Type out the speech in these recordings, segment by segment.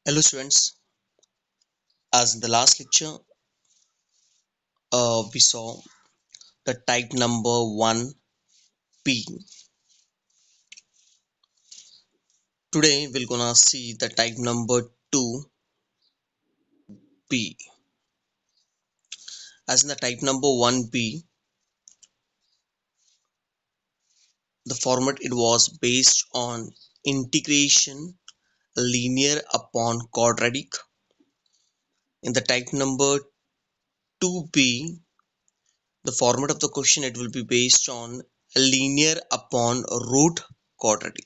Hello students, as in the last lecture we saw the type number 1p. Today we're gonna see the type number 2p. As in the type number 1p, the format it was based on integration linear upon quadratic. In the type number 2p, the format of the question it will be based on linear upon root quadratic.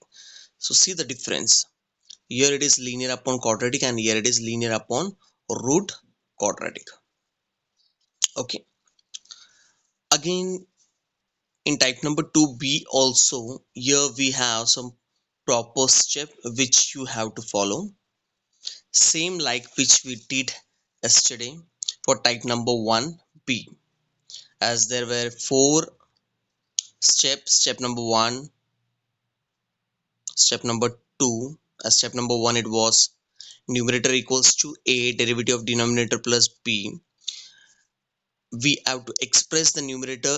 So see the difference. Here it is linear upon quadratic and here it is linear upon root quadratic. Okay. Again, in type number 2b also, here we have some proper step which you have to follow. Same like which we did yesterday for type number 1b. As there were four steps. Step number 1, step number 2. As step number 1 it was numerator equals to a derivative of denominator plus b. We have to express the numerator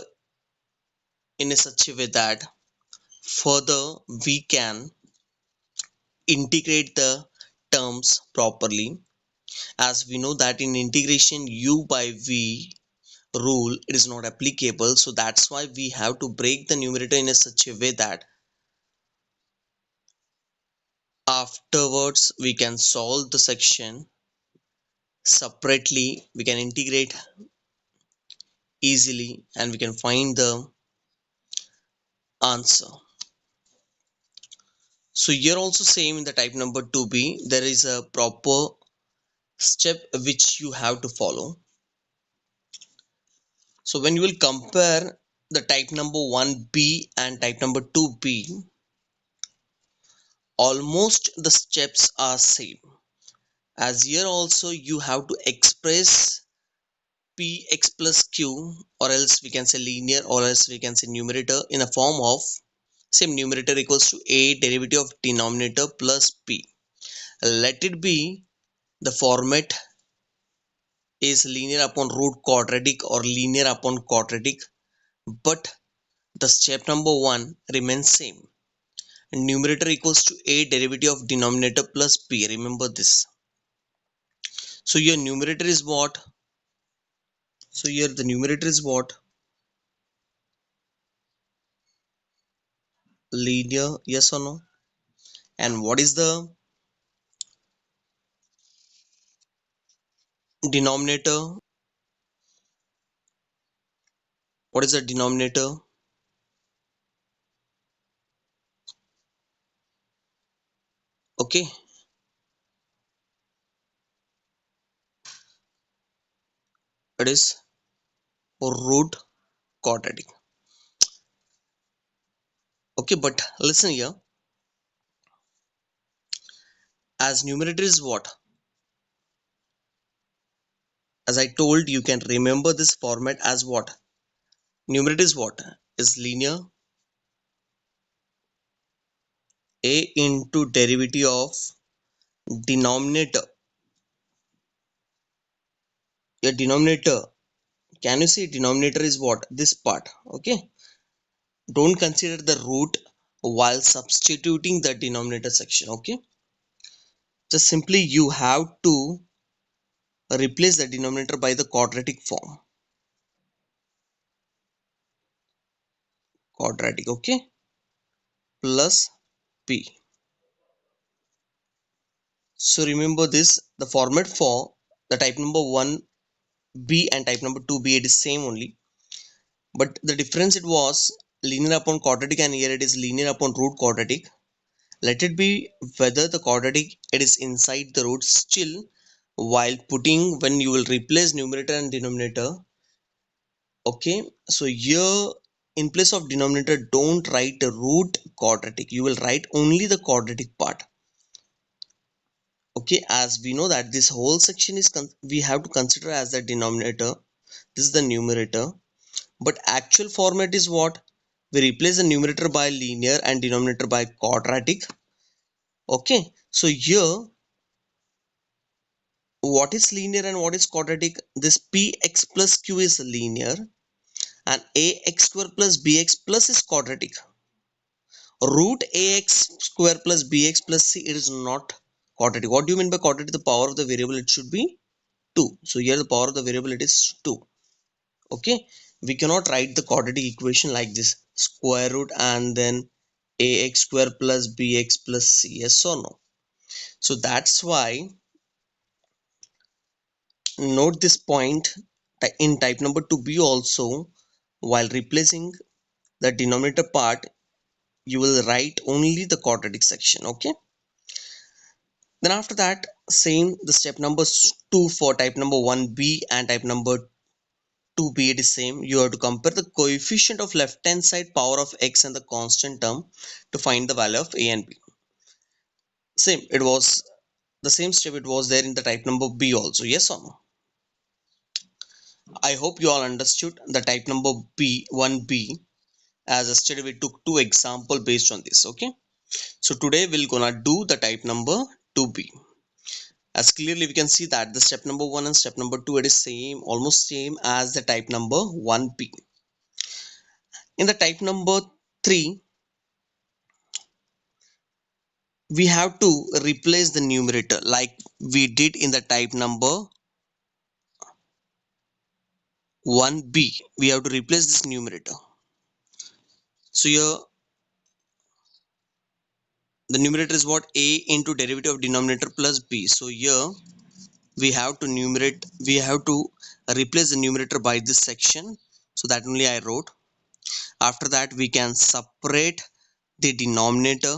in a such a way that further we can integrate the terms properly. As we know that in integration u by v rule it is not applicable, so that's why we have to break the numerator in a such a way that afterwards we can solve the section separately, we can integrate easily and we can find the answer. So here also same in the type number 2b, there is a proper step which you have to follow. So when you will compare the type number 1b and type number 2b, almost the steps are same. As here also you have to express px plus q, or else we can say linear, or else we can say numerator in a form of same numerator equals to a derivative of denominator plus p. Let it be the format is linear upon root quadratic or linear upon quadratic, but the step number 1 remains same. Numerator equals to a derivative of denominator plus p. Remember this. So your numerator is what? So here the numerator is what? Linear, yes or no? And what is the denominator? What is the denominator? Okay. It is root quadratic. Okay, but listen here. As numerator is what? As I told, you can remember this format as what? Numerator is what? Is linear a into derivative of denominator. Your denominator, can you see denominator is what? This part. Okay, don't consider the root while substituting the denominator section. Okay, just simply you have to replace the denominator by the quadratic form. Quadratic. Okay, plus p. So remember this, the format for the type number 1b and type number 2b, it is same only, but the difference it was linear upon quadratic and here it is linear upon root quadratic. Let it be whether the quadratic it is inside the root, still while putting, when you will replace numerator and denominator. Okay, so here in place of denominator don't write a root quadratic, you will write only the quadratic part. Okay, as we know that this whole section is we have to consider as the denominator, this is the numerator, but actual format is what? We replace the numerator by linear and denominator by quadratic. Okay, so here What is linear and what is quadratic? This px plus q is linear and ax square plus bx plus is quadratic. Root ax square plus bx plus c, it is not quadratic. What do you mean by quadratic? The power of the variable, it should be 2. So here the power of the variable, it is 2. Okay, we cannot write the quadratic equation like this, square root and then ax square plus bx plus c, yes or no? So that's why note this point in type number 2b also, while replacing the denominator part, you will write only the quadratic section. Okay, then after that, same the step number 2 for type number 1b and type number 2b, it is same. You have to compare the coefficient of left hand side power of x and the constant term to find the value of a and b. Same, it was the same step, it was there in the type number b also, yes or no? I hope you all understood the type number b 1b. As yesterday we took two example based on this. Okay, so today we're gonna do the type number 2b. As clearly we can see that the step number 1 and step number 2, it is same, almost same as the type number 1b. In the type number 3, we have to replace the numerator like we did in the type number 1b. We have to replace this numerator. So here the numerator is what? A into derivative of denominator plus b. So here we have to replace the numerator by this section. So that only I wrote. After that we can separate the denominator,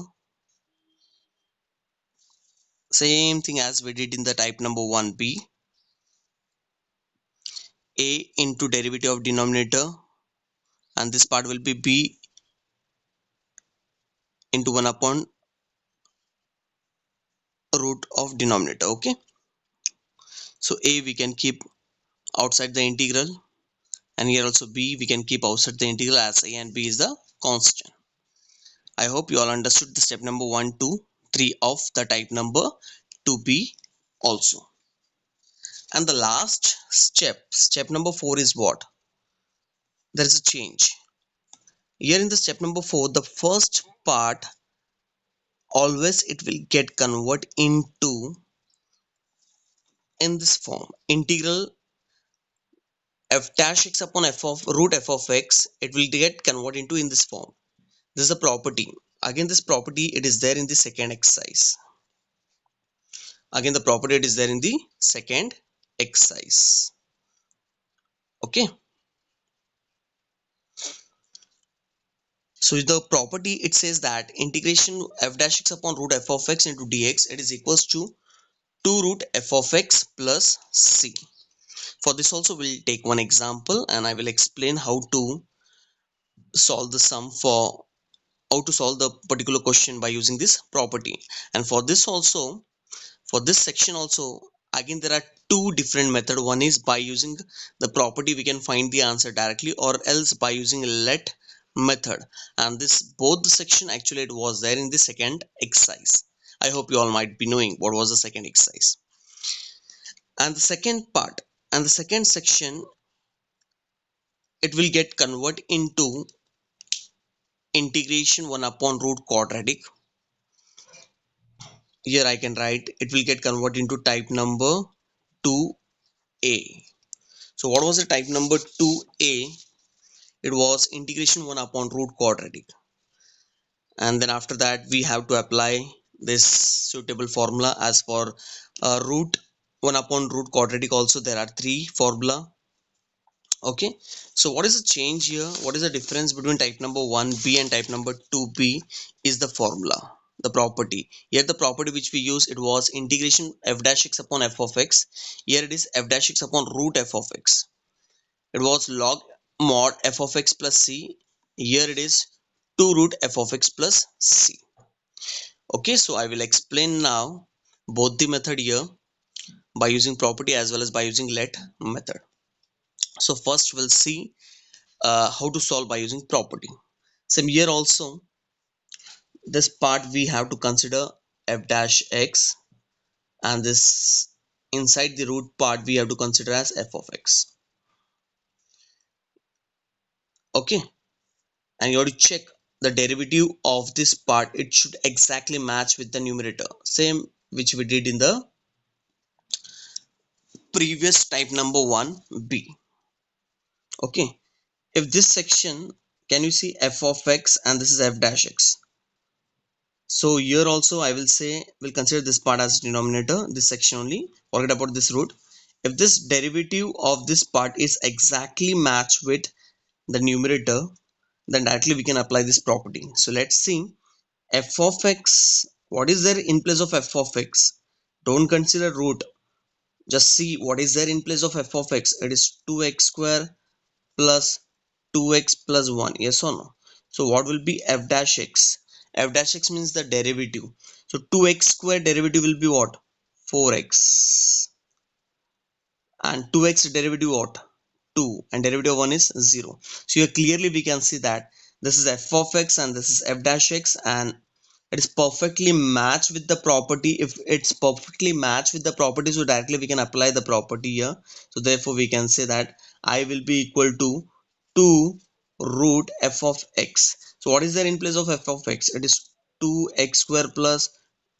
same thing as we did in the type number 1b. A into derivative of denominator, and this part will be b into 1 upon root of denominator. Okay, so a we can keep outside the integral, and here also b we can keep outside the integral as a and b is the constant. I hope you all understood the step number 1, 2, 3 of the type number 2b also. And the last step number 4 is what? There is a change. Here in the step number 4, the first part always it will get converted into in this form, integral f dash x upon f of root f of x, it will get converted into in this form. This is a property. Again, this property it is there in the second exercise. Again, the property it is there in the second exercise. Okay, so the property it says that integration f dash x upon root f of x into dx, it is equals to 2 root f of x plus c. For this also we'll take one example and I will explain how to solve the sum for how to solve the particular question by using this property. And for this also, for this section also, again there are two different methods. One is by using the property we can find the answer directly, or else by using let method. And this both the section actually it was there in the second exercise. I hope you all might be knowing what was the second exercise. And the second part and the second section, it will get converted into integration 1 upon root quadratic. Here I can write it will get converted into type number 2a. So what was the type number 2a? It was integration 1 upon root quadratic. And then after that we have to apply this suitable formula. As for root 1 upon root quadratic also there are three formula. Okay, so what is the change here? What is the difference between type number 1b and type number 2b is the formula, the property. Here the property which we use, it was integration f dash x upon f of x. Here it is f dash x upon root f of x. It was log mod f of x plus c. Here it is 2 root f of x plus c. Okay, so I will explain now both the method here by using property as well as by using let method. So first we'll see how to solve by using property. Same here also, this part we have to consider f dash x and this inside the root part we have to consider as f of x. Okay, and you have to check the derivative of this part. It should exactly match with the numerator, same which we did in the previous type number 1b. Okay, if this section, can you see f of x and this is f dash x? So here also I will say we'll consider this part as denominator, this section only, forget about this root. If this derivative of this part is exactly matched with the numerator, then directly we can apply this property. So let's see f of x, what is there in place of f of x? Don't consider root, just see what is there in place of f of x. It is 2x square plus 2x plus 1, yes or no? So what will be f dash x? F dash x means the derivative. So 2x square derivative will be what? 4x. And 2x derivative what? 2, and derivative of 1 is 0. So here clearly we can see that this is f of x and this is f dash x, and it is perfectly matched with the property. If it's perfectly matched with the property, so directly we can apply the property here. So therefore we can say that I will be equal to 2 root f of x. So what is there in place of f of x? It is 2x square plus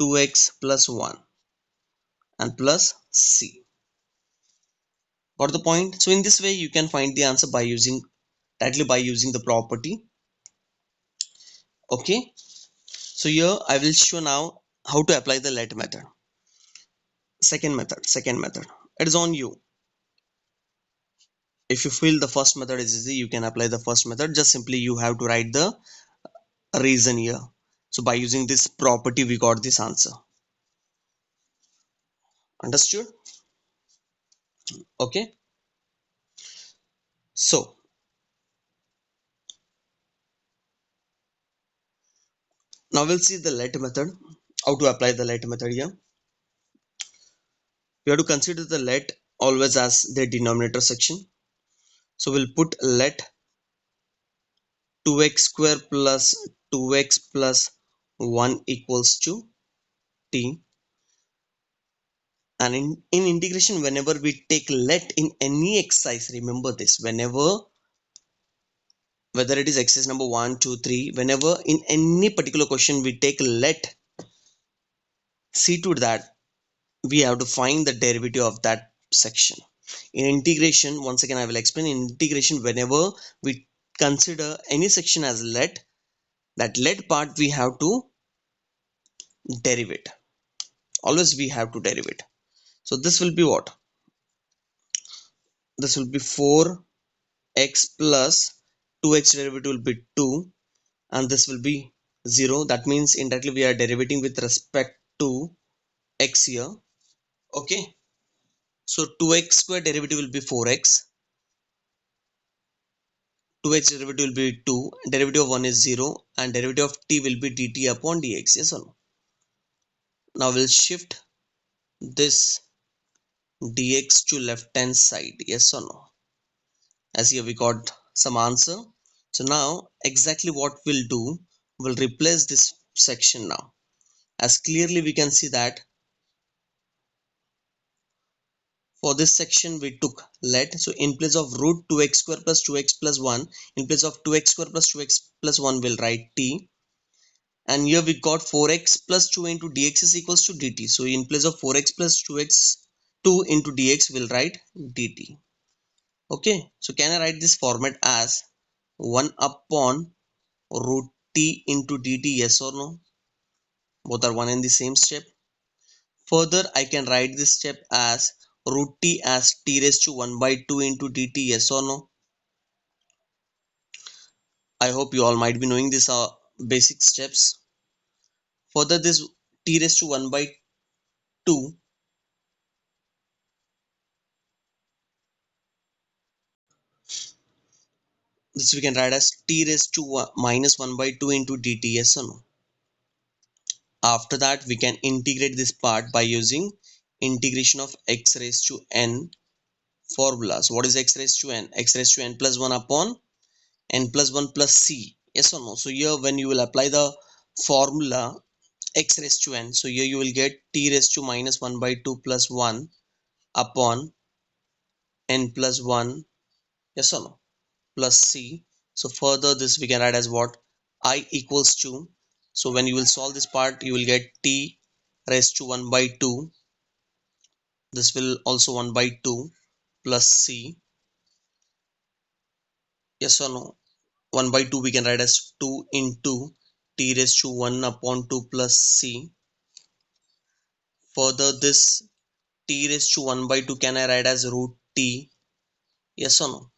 2x plus 1 and plus c. Got the point? So in this way you can find the answer by using directly by using the property. Okay, so here I will show now how to apply the let method. Second method, it is on you. If you feel the first method is easy, you can apply the first method. Just simply you have to write the reason here. So by using this property we got this answer. Understood? Okay, so now we'll see the let method, how to apply the let method here. We have to consider the let always as the denominator section. So we'll put let 2x square plus 2x plus 1 equals to t. And in integration, whenever we take let in any exercise, remember this, whenever, whether it is exercise number 1, 2, 3, whenever in any particular question we take let, see to that we have to find the derivative of that section. In integration, once again I will explain, in integration whenever we consider any section as let, that let part we have to derive it. Always we have to derive it. So this will be what? This will be 4x plus 2x derivative will be 2, and this will be 0. That means indirectly we are derivating with respect to x here. Okay, so 2x square derivative will be 4x, 2x derivative will be 2, derivative of 1 is 0, and derivative of t will be dt upon dx, yes or no? Now we'll shift this dx to left hand side, yes or no? As here we got some answer. So now exactly what we'll do, we'll replace this section now. As clearly we can see that for this section we took let, so in place of root 2x square plus 2x plus 1, in place of 2x square plus 2x plus 1 we'll write t, and here we got 4x plus 2 into dx is equals to dt. So in place of 4x plus 2 into dx we'll write dt. Okay, so can I write this format as 1 upon root t into dt, yes or no? Both are one and the same step. Further I can write this step as root t as t raised to 1 by 2 into dt, yes or no? I hope you all might be knowing these basic steps. Further, this t raised to 1 by 2, this we can write as t raised to minus 1 by 2 into dt, yes or no? After that we can integrate this part by using integration of x raised to n formula. So what is x raised to n? X raised to n plus 1 upon n plus 1 plus c, yes or no? So here when you will apply the formula x raised to n, so here you will get t raised to minus 1 by 2 plus 1 upon n plus 1, yes or no, plus c. So further this we can write as what? I equals to, so when you will solve this part you will get t raised to 1 by 2, this will also 1 by 2 plus c, yes or no, 1 by 2 we can write as 2 into t raised to 1 upon 2 plus c. Further this t raised to 1 by 2 can I write as root t, yes or no?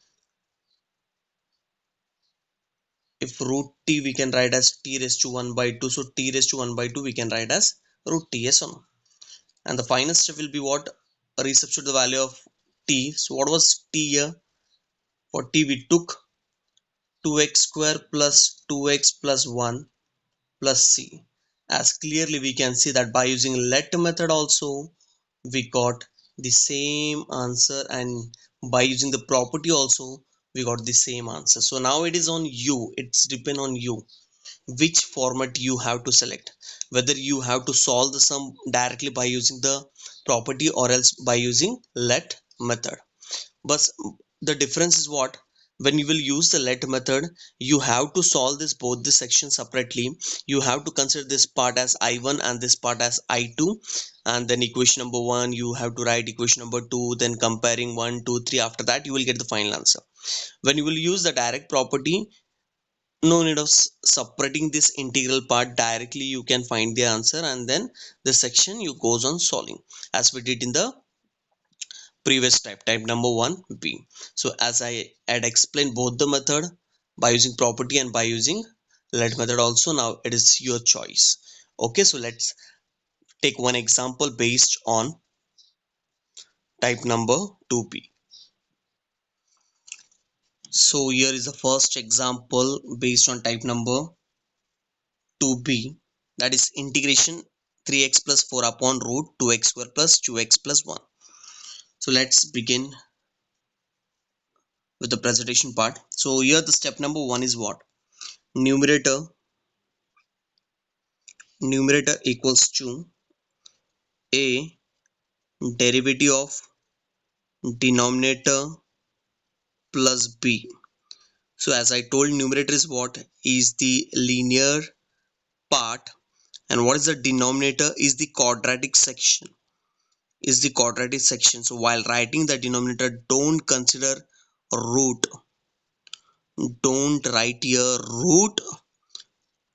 If root t we can write as t raised to 1 by 2, so t raised to 1 by 2 we can write as root t, yes or no? And the final step will be what? Resubstitute the value of t. So what was t here? For t we took 2x square plus 2x plus 1 plus c. As clearly we can see that by using let method also we got the same answer, and by using the property also we got the same answer. So now it is on you, it's depend on you which format you have to select, whether you have to solve the sum directly by using the property or else by using let method. But the difference is what? When you will use the let method you have to solve this both the sections separately. You have to consider this part as I1 and this part as I2, and then equation number 1 you have to write equation number 2, then comparing 1 2 3, after that you will get the final answer. When you will use the direct property, no need of separating this integral part, directly you can find the answer, and then the section you goes on solving as we did in the previous type number 1b. So as I had explained both the method by using property and by using let method also, now it is your choice. Okay, so let's take one example based on type number 2b. So here is the first example based on type number 2b, that is integration 3x plus 4 upon root 2x square plus 2x plus 1. So let's begin with the presentation part. So here the step number 1 is what? Numerator equals to a derivative of denominator plus b. So as I told, numerator is what? Is the linear part, and what is the denominator? Is the quadratic section. So while writing the denominator, don't consider root. Don't write here root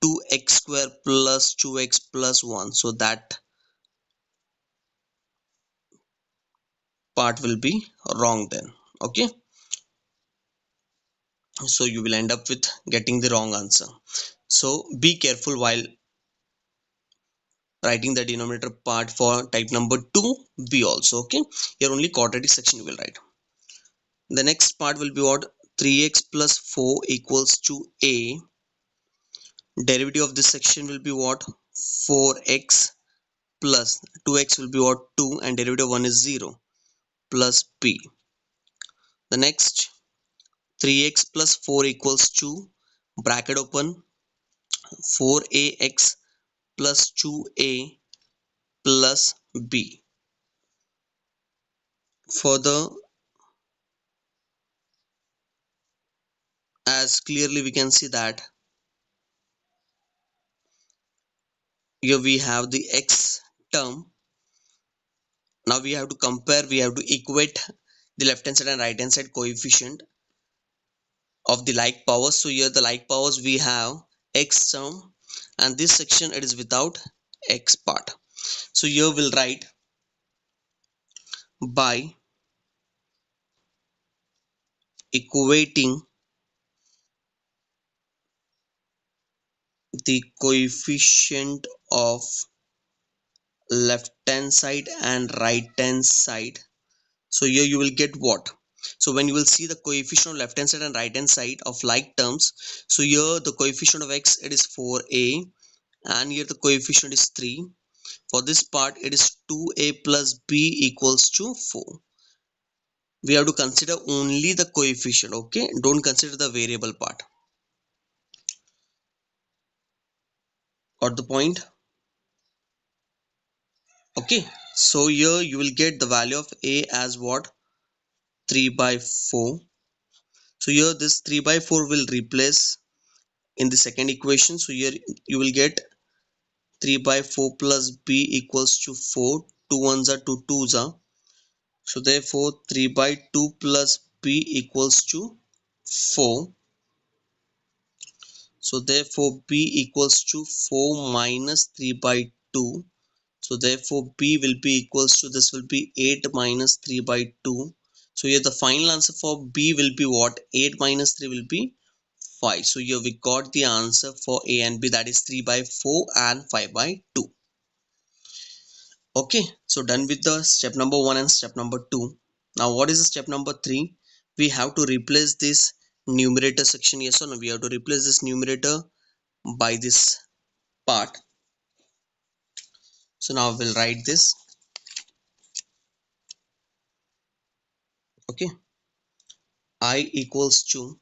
2x square plus 2x plus 1. So that part will be wrong then. Okay. So you will end up with getting the wrong answer. So be careful while writing the denominator part for type number 2b also. Okay. Here only quadratic section you will write. The next part will be what? 3x plus 4 equals to a. Derivative of this section will be what? 4x plus 2x will be what? 2, and derivative 1 is 0 plus b. The next 3x plus 4 equals to bracket open 4ax plus 2a plus b. Further, as clearly we can see that here we have the x term. Now we have to compare, we have to equate the left hand side and right hand side coefficient of the like powers. So here the like powers we have x term, and this section it is without x part. So here we'll write by equating the coefficient of left hand side and right hand side. So here you will get what? So when you will see the coefficient of left hand side and right hand side of like terms, so here the coefficient of x it is 4a, and here the coefficient is 3. For this part it is 2a plus b equals to 4. We have to consider only the coefficient. Okay, don't consider the variable part. Got the point? Okay. So here you will get the value of a as what? 3 by 4. So here this 3 by 4 will replace in the second equation. So here you will get 3 by 4 plus b equals to 4. 2 ones are 2 twos are. So therefore 3 by 2 plus b equals to 4. So therefore b equals to 4 minus 3 by 2. So therefore b will be equals to, this will be 8 minus 3 by 2. So here the final answer for b will be what? 8 minus 3 will be 5. So here we got the answer for a and b, that is 3 by 4 and 5 by 2. Okay, so done with the step number 1 and step number 2. Now what is the step number 3? We have to replace this numerator section. Yes or no? We have to replace this numerator by this part. So now we'll write this. Okay, I equals to,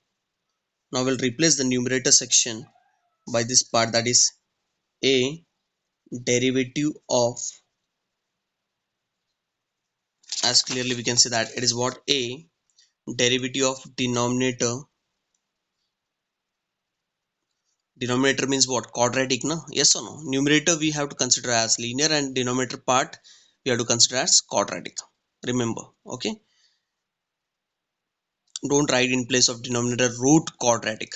now we'll replace the numerator section by this part, that is a derivative of, as clearly we can say that it is what? A derivative of denominator. Denominator means what? Quadratic, no? Yes or no? Numerator we have to consider as linear and denominator part we have to consider as quadratic. Remember, okay? Don't write in place of denominator root quadratic.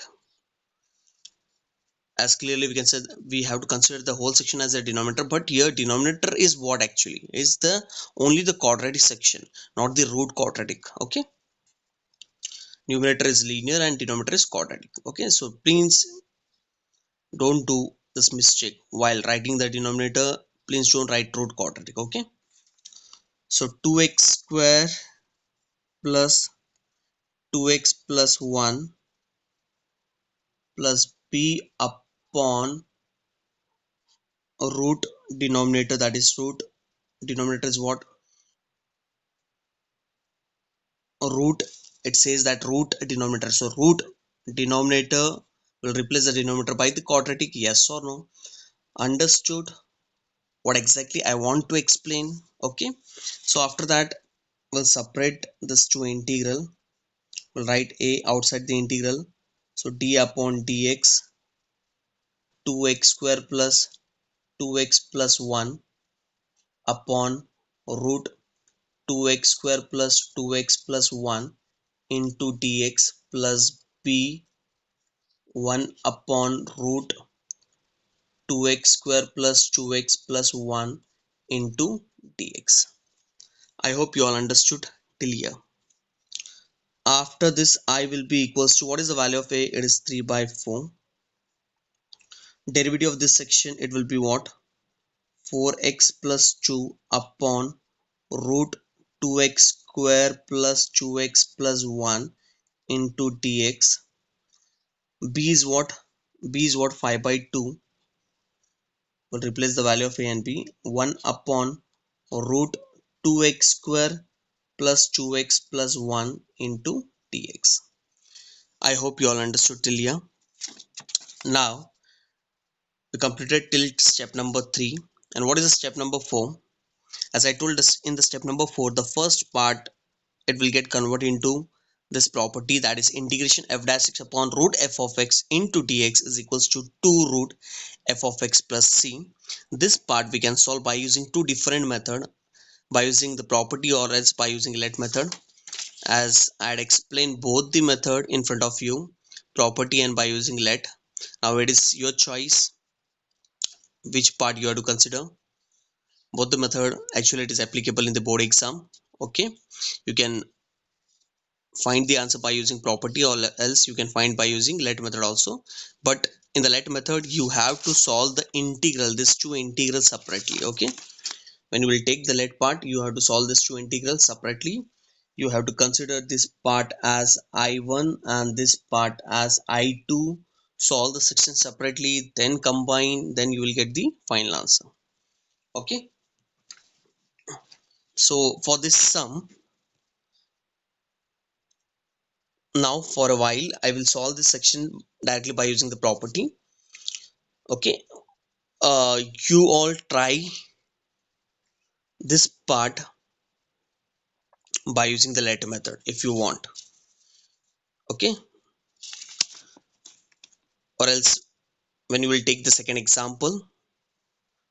As clearly we can say we have to consider the whole section as a denominator, but here denominator is what actually? Is the only the quadratic section, not the root quadratic, okay? Numerator is linear and denominator is quadratic, okay? So please don't do this mistake while writing the denominator. Please don't write root quadratic, okay? So 2x square plus 2x plus 1 plus b upon root denominator, that is root denominator is what? Root, it says that root denominator. So root denominator will replace the denominator by the quadratic. Yes or no? Understood what exactly I want to explain? Okay, so after that we'll separate this to integral. We'll write a outside the integral. So d upon dx, 2x square plus 2x plus 1 upon root 2x square plus 2x plus 1 into dx plus b 1 upon root 2x square plus 2x plus 1 into dx. I hope you all understood till here. After this I will be equals to, what is the value of a? It is 3 by 4. Derivative of this section, it will be what? 4x plus 2 upon root 2x square plus 2x plus 1 into dx. B is what? B is what? 5 by 2. We'll replace the value of a and b. 1 upon root 2x square plus 2x plus 1 into dx. I hope you all understood till here. Now we completed till step number 3. And what is the step number 4? As I told us in the step number 4, the first part, it will get converted into this property, that is integration f dash x upon root f of x into dx is equals to 2 root f of x plus c. This part we can solve by using two different methods, by using the property or else by using let method. As I had explained both the method in front of you, property and by using let. Now it is your choice which part you have to consider. Both the method actually it is applicable in the board exam. Okay, you can find the answer by using property or else you can find by using let method also, but in the let method you have to solve the integral, this two integrals separately. Okay, when you will take the let part, you have to solve this two integrals separately. You have to consider this part as I1 and this part as I2, solve the section separately, then combine, then you will get the final answer. Okay, so for this sum, now for a while I will solve this section directly by using the property. Okay, you all try this part by using the letter method if you want. Okay, or else when you will take the second example,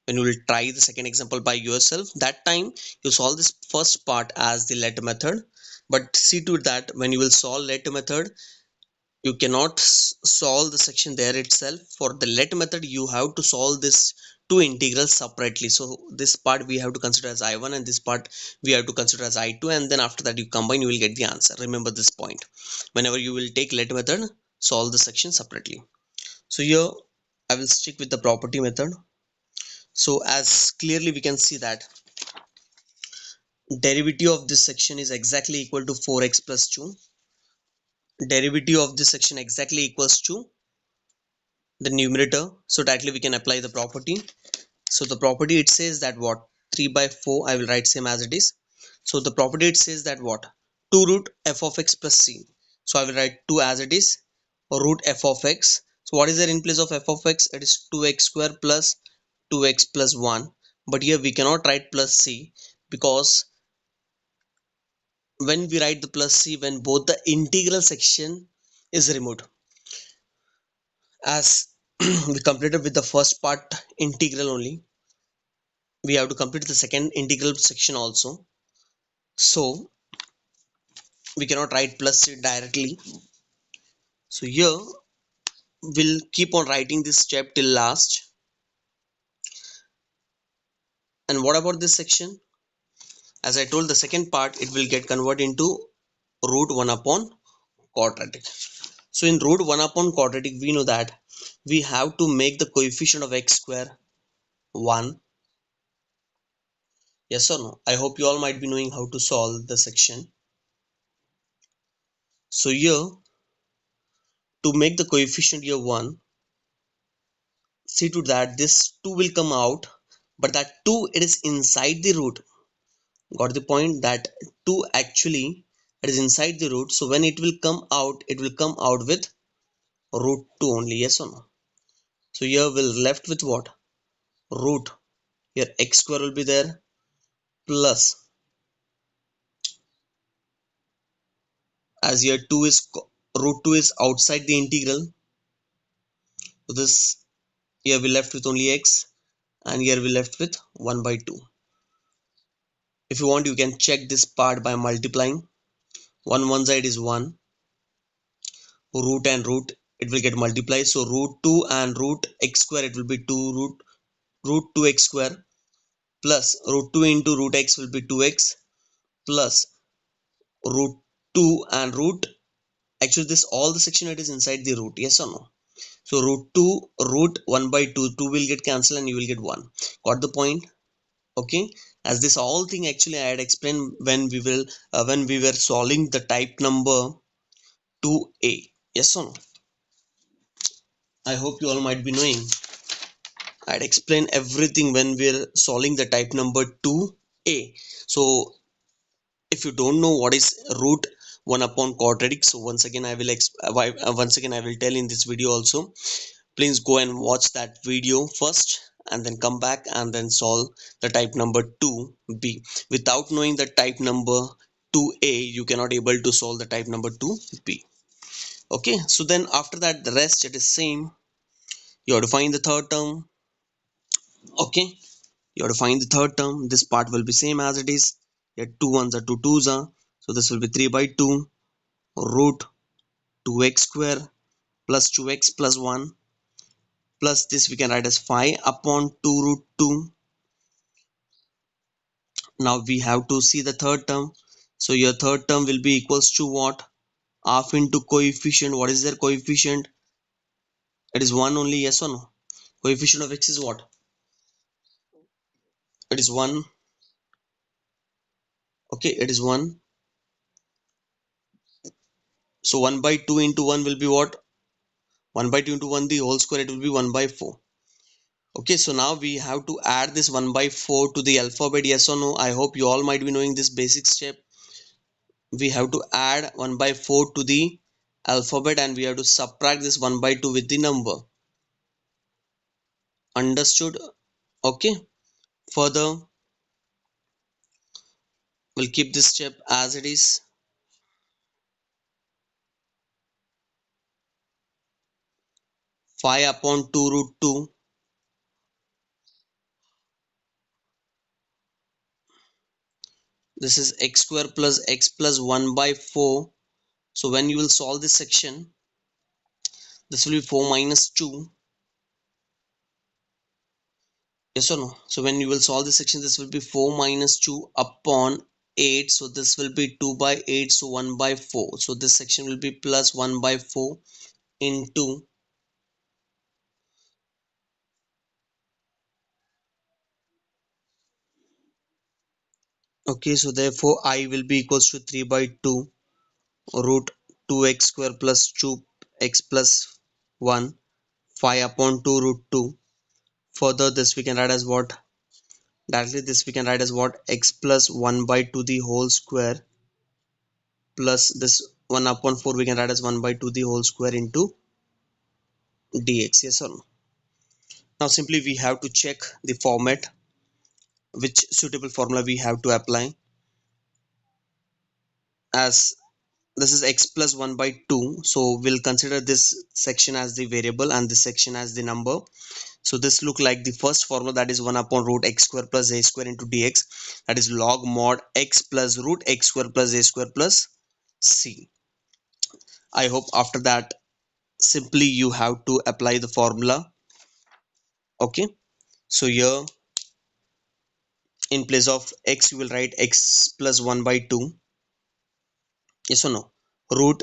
when you will try the second example by yourself, that time you solve this first part as the letter method. But see to that when you will solve letter method, you cannot solve the section there itself. For the let method you have to solve this two integrals separately. So this part we have to consider as I1 and this part we have to consider as I2, and then after that you combine, you will get the answer. Remember this point. Whenever you will take let method, solve the section separately. So here I will stick with the property method. So as clearly we can see that derivative of this section is exactly equal to 4x plus 2. Derivative of this section exactly equals to the numerator. So directly we can apply the property. So the property it says that what, 3 by 4 I will write same as it is. So the property it says that what, 2 root f of x plus c. So I will write 2 as it is, root f of x. So what is there in place of f of x? It is 2x square plus 2x plus 1. But here we cannot write plus c, because when we write the plus c when both the integral section is removed, as we completed with the first part integral only, we have to complete the second integral section also. So we cannot write plus c directly. So here we'll keep on writing this step till last. And what about this section? As I told, the second part it will get converted into root 1 upon quadratic. So in root 1 upon quadratic we know that we have to make the coefficient of x square 1. Yes or no? I hope you all might be knowing how to solve the section. So here to make the coefficient here 1, see to that this 2 will come out, but that 2 it is inside the root. Got the point? That 2 actually it is inside the root. So when it will come out, it will come out with root 2 only. Yes or no? So here we'll left with what? Root. Here x square will be there plus, as here 2 is root 2 is outside the integral. So this here we left with only x, and here we left with 1 by 2. If you want, you can check this part by multiplying. One side is 1, root and root it will get multiplied. So root 2 and root x square it will be 2 root 2x square plus root 2 into root x will be 2x plus root 2 and root, actually this all the section it is inside the root. Yes or no? So root 2 root 1 by 2, 2 will get cancelled and you will get 1. Got the point? Okay, as this all thing actually I had explained when we were solving the type number 2a. Yes or no? I hope you all might be knowing. I'd explain everything when we're solving the type number 2a. So if you don't know what is root 1 upon quadratic, so once again I will tell in this video also. Please go and watch that video first and then come back and then solve the type number 2b. Without knowing the type number 2a, you cannot able to solve the type number 2b. Okay, so then after that the rest it is same. You have to find the third term. Okay, you have to find the third term. This part will be same as it is. Here 2 ones are 2 twos are, so this will be 3 by 2 root 2x square plus 2x plus 1 plus this we can write as 5 upon 2 root 2. Now we have to see the third term. So your third term will be equals to what? Half into coefficient. What is their coefficient? It is 1 only. Yes or no? Coefficient of x is what? It is 1. Okay, it is 1. So 1 by 2 into 1 will be what? 1 by 2 into 1 the whole square, it will be 1 by 4. Okay, so now we have to add this 1 by 4 to the alphabet. Yes or no? I hope you all might be knowing this basic step. We have to add 1 by 4 to the alphabet and we have to subtract this 1 by 2 with the number. Understood? Okay, further We'll keep this step as it is. Phi upon 2 root 2. This is x square plus x plus 1 by 4. So when you will solve this section, this will be 4 minus 2. Yes or no? So when you will solve this section, this will be 4 minus 2 upon 8. So this will be 2 by 8. So 1 by 4. So this section will be plus 1 by 4 into, okay, so therefore I will be equals to 3 by 2 root 2x square plus 2x plus 1 5 upon 2 root 2. Further, this we can write as what? Directly this we can write as what? X plus 1 by 2 the whole square plus this 1 upon 4 we can write as 1 by 2 the whole square into dx. Yes or no? Now simply we have to check the format, which suitable formula we have to apply, as this is x plus 1 by 2. So we'll consider this section as the variable and this section as the number. So this look like the first formula, that is 1 upon root x square plus a square into dx, that is log mod x plus root x square plus a square plus c. I hope after that simply you have to apply the formula. Okay, so here in place of x you will write x plus 1 by 2. Yes or no? Root,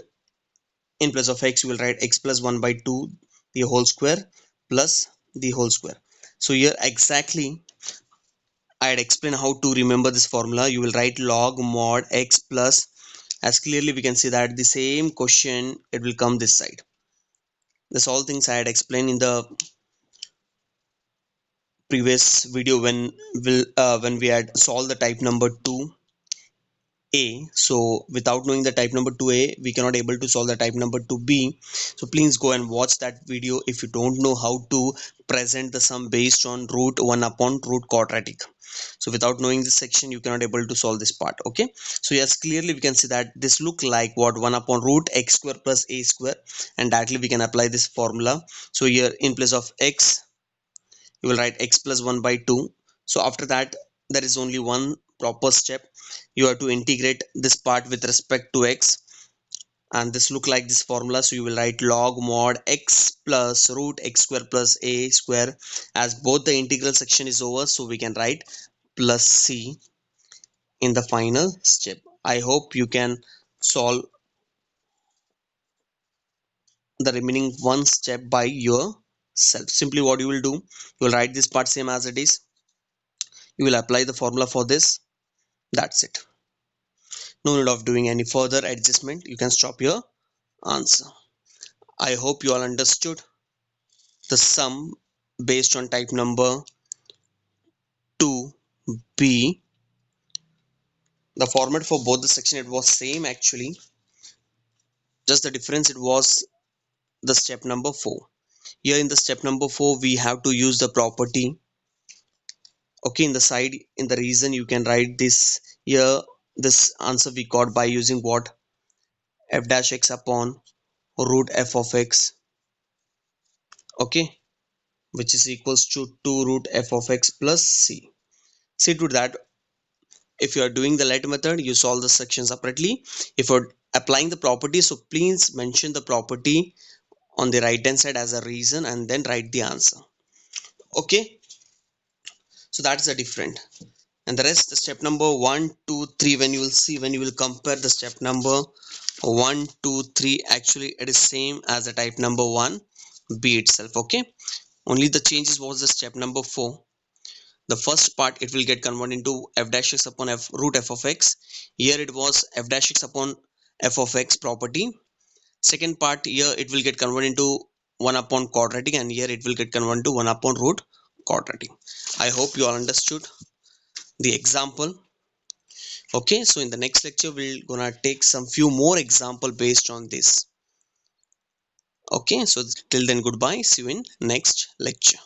in place of x you will write x plus 1 by 2 the whole square plus the whole square. So here exactly I had explained how to remember this formula. You will write log mod x plus, as clearly we can see that the same question it will come this side. This all things I had explained in the previous video when we had solved the type number 2a. So without knowing the type number 2a we cannot able to solve the type number 2b. So please go and watch that video if you don't know how to present the sum based on root 1 upon root quadratic. So without knowing this section you cannot able to solve this part. Okay, so yes, clearly we can see that this look like what? 1 upon root x square plus a square, and directly we can apply this formula. So here in place of x you will write x plus 1 by 2. So after that there is only one proper step. You have to integrate this part with respect to x, and this look like this formula. So you will write log mod x plus root x square plus a square, as both the integral section is over, so we can write plus c in the final step. I hope you can solve the remaining one step by yourself. Simply what you will do, you will write this part same as it is. You will apply the formula for this. That's it. No need of doing any further adjustment. You can stop your answer. I hope you all understood the sum based on type number 2b. The format for both the section it was same actually. Just the difference it was the step number 4. Here in the step number 4 we have to use the property. Okay, in the side in the reason you can write this here. This answer we got by using what? F dash x upon root f of x. Okay, which is equals to 2 root f of x plus c. See to that, if you are doing the letter method you solve the section separately. If you're applying the property, so please mention the property on the right hand side as a reason and then write the answer. Okay, so that's the different. And the rest, the step number 1 2 3, when you will see, when you will compare the step number 1 2 3, actually it is same as the type number 1 b itself. Okay, only the changes was the step number 4. The first part it will get converted into f dash x upon f root f of x. Here it was f dash x upon f of x property. Second part here it will get converted into 1 upon quadratic, and here it will get converted to 1 upon root quadratic. I hope you all understood the example. Okay, so in the next lecture we're gonna take some few more example based on this. Okay, so till then, goodbye, see you in next lecture.